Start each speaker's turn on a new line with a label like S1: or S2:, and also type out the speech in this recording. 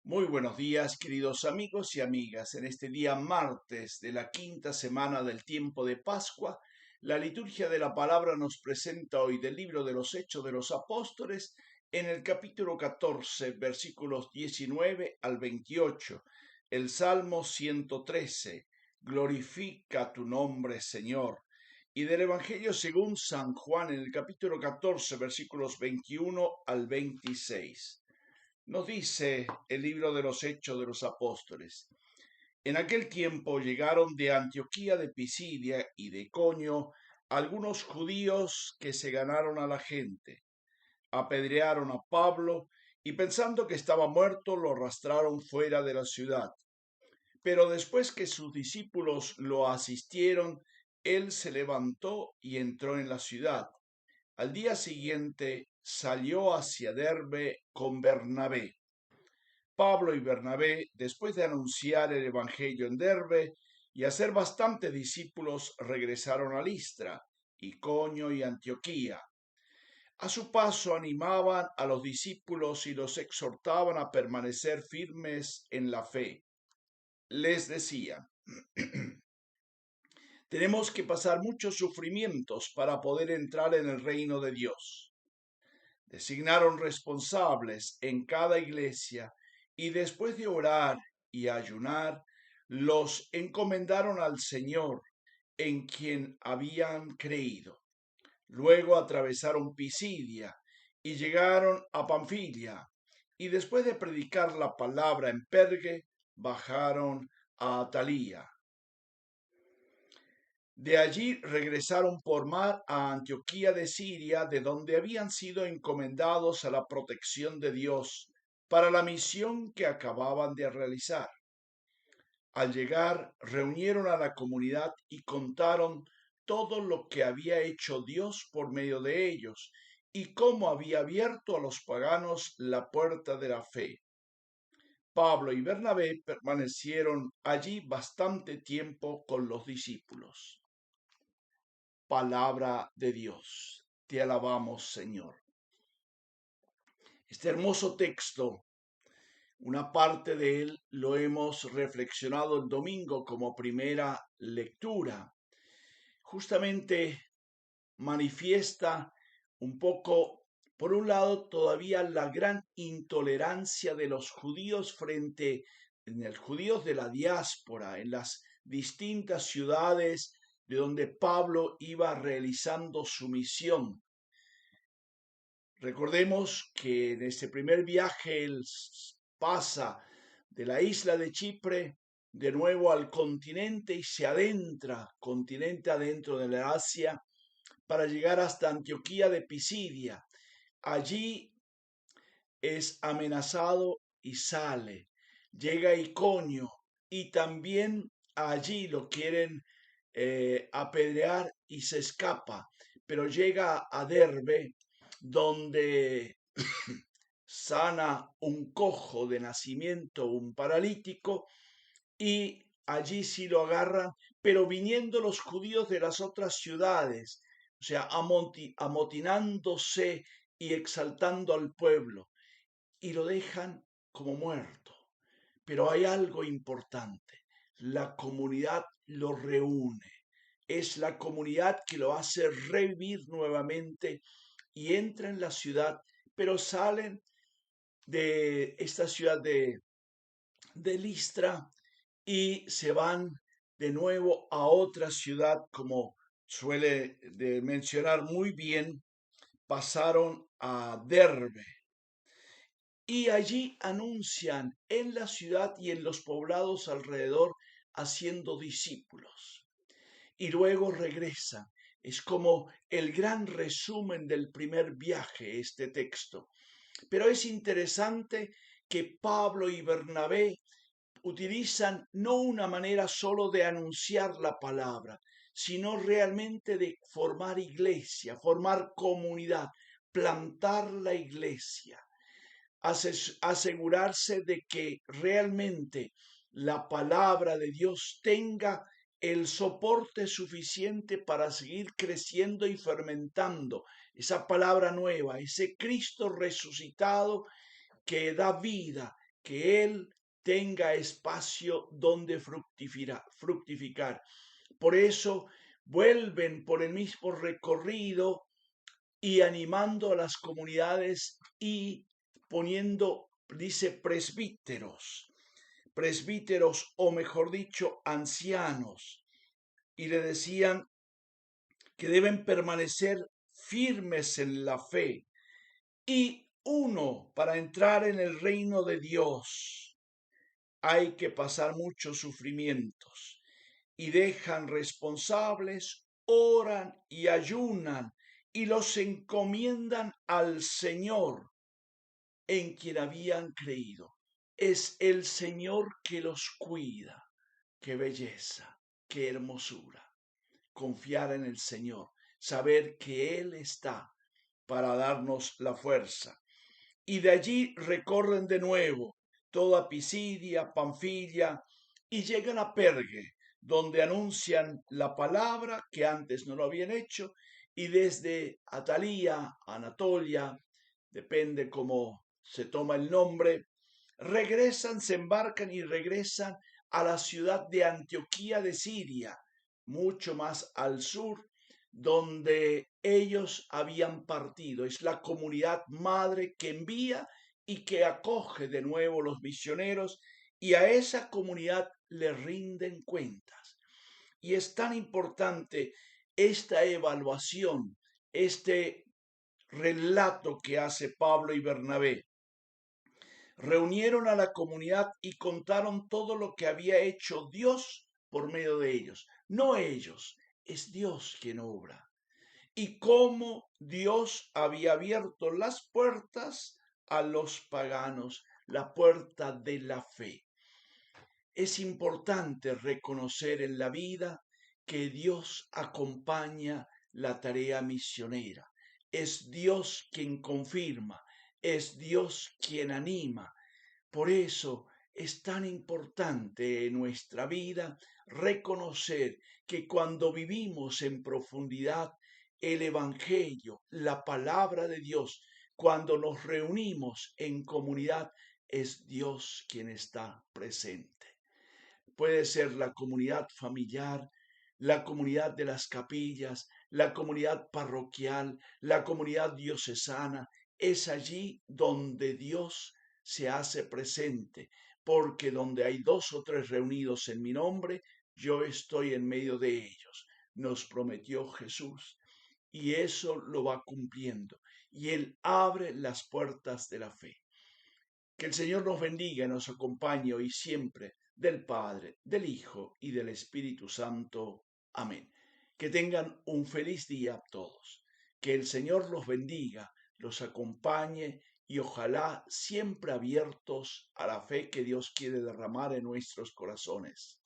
S1: Muy buenos días, queridos amigos y amigas. En este día martes de la quinta semana del tiempo de Pascua, la liturgia de la palabra nos presenta hoy del libro de los Hechos de los Apóstoles en el capítulo 14, versículos 19 al 28, el Salmo 113, Glorifica tu nombre, Señor, y del Evangelio según San Juan en el capítulo 14, versículos 21 al 26. Nos dice el libro de los Hechos de los Apóstoles. En aquel tiempo llegaron de Antioquía de Pisidia y de Iconio algunos judíos que se ganaron a la gente. Apedrearon a Pablo y pensando que estaba muerto lo arrastraron fuera de la ciudad. Pero después que sus discípulos lo asistieron, él se levantó y entró en la ciudad. Al día siguiente salió hacia Derbe con Bernabé. Pablo y Bernabé, después de anunciar el Evangelio en Derbe y hacer bastantes discípulos, regresaron a Listra, Iconio y Antioquía. A su paso animaban a los discípulos y los exhortaban a permanecer firmes en la fe. Les decían, tenemos que pasar muchos sufrimientos para poder entrar en el reino de Dios. Designaron responsables en cada iglesia y después de orar y ayunar, los encomendaron al Señor en quien habían creído. Luego atravesaron Pisidia y llegaron a Panfilia, y después de predicar la palabra en Pergue, bajaron a Atalía. De allí regresaron por mar a Antioquía de Siria, de donde habían sido encomendados a la protección de Dios para la misión que acababan de realizar. Al llegar, reunieron a la comunidad y contaron todo lo que había hecho Dios por medio de ellos y cómo había abierto a los paganos la puerta de la fe. Pablo y Bernabé permanecieron allí bastante tiempo con los discípulos. Palabra de Dios. Te alabamos, Señor. Este hermoso texto, una parte de él lo hemos reflexionado el domingo como primera lectura. Justamente manifiesta un poco, por un lado, todavía la gran intolerancia de los judíos frente a los judíos de la diáspora, en las distintas ciudades de donde Pablo iba realizando su misión. Recordemos que en este primer viaje él pasa de la isla de Chipre de nuevo al continente y se adentra, continente adentro de la Asia, para llegar hasta Antioquía de Pisidia. Allí es amenazado y sale. Llega a Iconio y también allí lo quieren apedrear y se escapa, pero llega a Derbe donde sana un cojo de nacimiento, un paralítico, y allí sí lo agarran, pero viniendo los judíos de las otras ciudades, o sea, amotinándose y exaltando al pueblo, y lo dejan como muerto. Pero hay algo importante, la comunidad lo reúne, es la comunidad que lo hace revivir nuevamente y entra en la ciudad, pero salen de esta ciudad de Listra y se van de nuevo a otra ciudad, como suele de mencionar muy bien, pasaron a Derbe y allí anuncian en la ciudad y en los poblados alrededor haciendo discípulos. Y luego regresan. Es como el gran resumen del primer viaje, este texto. Pero es interesante que Pablo y Bernabé utilizan no una manera solo de anunciar la palabra, sino realmente de formar iglesia, formar comunidad, plantar la iglesia, asegurarse de que realmente la palabra de Dios tenga el soporte suficiente para seguir creciendo y fermentando esa palabra nueva, ese Cristo resucitado que da vida, que Él tenga espacio donde fructificar. Por eso vuelven por el mismo recorrido y animando a las comunidades y poniendo, dice, presbíteros o mejor dicho, ancianos, y le decían que deben permanecer firmes en la fe. Y uno, para entrar en el reino de Dios, hay que pasar muchos sufrimientos y dejan responsables, oran y ayunan y los encomiendan al Señor en quien habían creído. Es el Señor que los cuida. Qué belleza, qué hermosura. Confiar en el Señor, saber que Él está para darnos la fuerza. Y de allí recorren de nuevo toda Pisidia, Panfilia, y llegan a Pergue, donde anuncian la palabra que antes no lo habían hecho, y desde Atalía, Anatolia, depende cómo se toma el nombre, regresan, se embarcan y regresan a la ciudad de Antioquía de Siria, mucho más al sur, donde ellos habían partido. Es la comunidad madre que envía y que acoge de nuevo los misioneros, y a esa comunidad le rinden cuentas. Y es tan importante esta evaluación, este relato que hace Pablo y Bernabé. Reunieron a la comunidad y contaron todo lo que había hecho Dios por medio de ellos. No ellos, es Dios quien obra. Y cómo Dios había abierto las puertas a los paganos, la puerta de la fe. Es importante reconocer en la vida que Dios acompaña la tarea misionera. Es Dios quien confirma, es Dios quien anima. Por eso es tan importante en nuestra vida reconocer que cuando vivimos en profundidad el Evangelio, la palabra de Dios, cuando nos reunimos en comunidad, es Dios quien está presente. Puede ser la comunidad familiar, la comunidad de las capillas, la comunidad parroquial, la comunidad diocesana. Es allí donde Dios se hace presente, porque donde hay 2 o 3 reunidos en mi nombre, yo estoy en medio de ellos. Nos prometió Jesús y eso lo va cumpliendo. Y Él abre las puertas de la fe. Que el Señor nos bendiga y nos acompañe hoy siempre, del Padre, del Hijo y del Espíritu Santo. Amén. Que tengan un feliz día todos. Que el Señor los bendiga, los acompañe y ojalá siempre abiertos a la fe que Dios quiere derramar en nuestros corazones.